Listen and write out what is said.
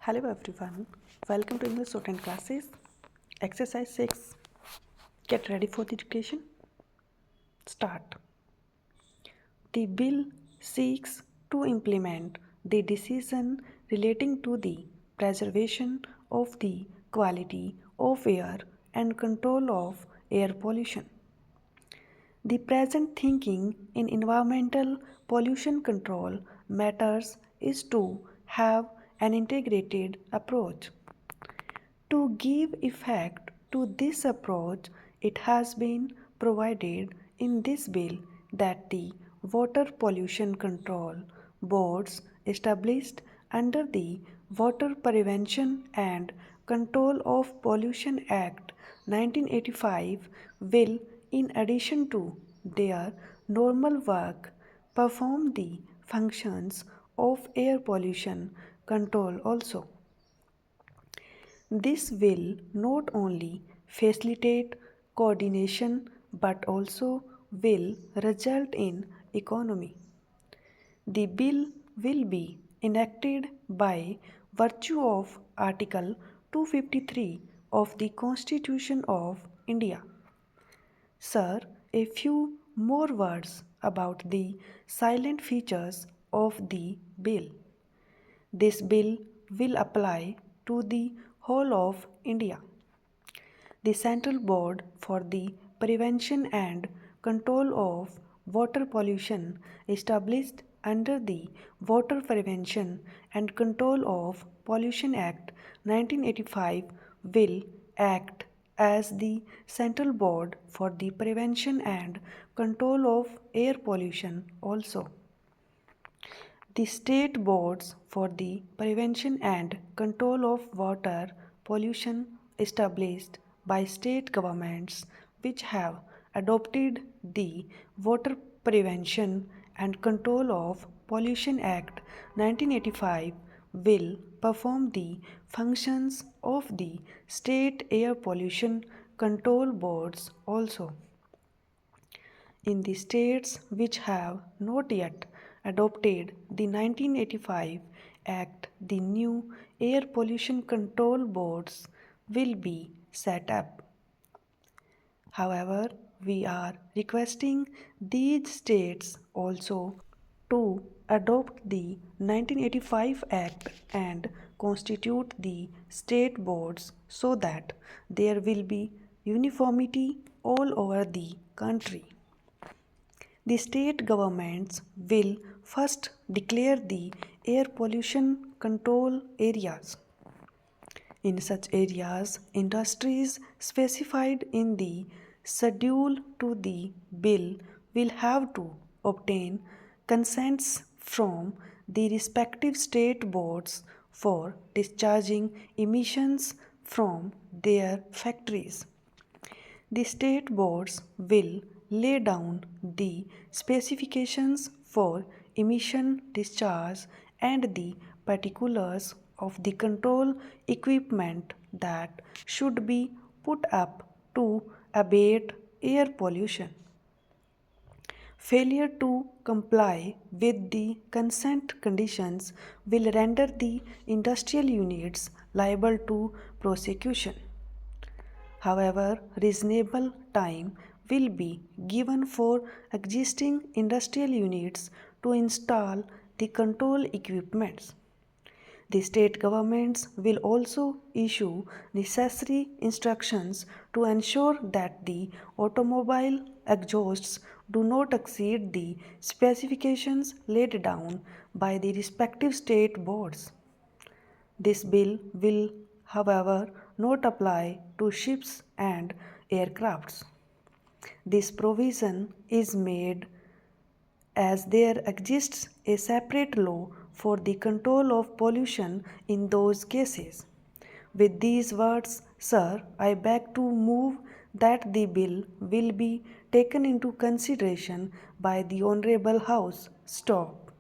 Hello everyone, welcome to English Shorthand classes. Exercise 6. Get ready for the dictation. Start. The bill seeks to implement the decision relating to the preservation of the quality of air and control of air pollution. The present thinking in environmental pollution control matters is to have an integrated approach. To give effect to this approach, it has been provided in this bill that the water pollution control boards established under the Water Prevention and Control of Pollution Act 1985 will, in addition to their normal work, perform the functions of air pollution control also. This will not only facilitate coordination but also will result in economy. The bill will be enacted by virtue of Article 253 of the Constitution of India. Sir, a few more words about the silent features of the bill. This bill will apply to the whole of India. The Central Board for the Prevention and Control of Water Pollution, established under the Water Prevention and Control of Pollution Act 1985, will act as the Central Board for the Prevention and Control of Air Pollution also. The state boards for the prevention and control of water pollution established by state governments which have adopted the Water Prevention and Control of Pollution Act 1985 will perform the functions of the state air pollution control boards also. In the states which have not yet adopted the 1985 Act, the new air pollution control boards will be set up. However, we are requesting these states also to adopt the 1985 Act and constitute the state boards so that there will be uniformity all over the country. The state governments will first declare the air pollution control areas. In such areas, industries specified in the schedule to the bill will have to obtain consents from the respective state boards for discharging emissions from their factories. The state boards will lay down the specifications for emission discharge and the particulars of the control equipment that should be put up to abate air pollution. Failure to comply with the consent conditions will render the industrial units liable to prosecution. However, reasonable time will be given for existing industrial units to install the control equipments. The state governments will also issue necessary instructions to ensure that the automobile exhausts do not exceed the specifications laid down by the respective state boards. This bill will, however, not apply to ships and aircrafts. This provision is made as there exists a separate law for the control of pollution in those cases. With these words, sir, I beg to move that the bill will be taken into consideration by the Honorable House. Stop.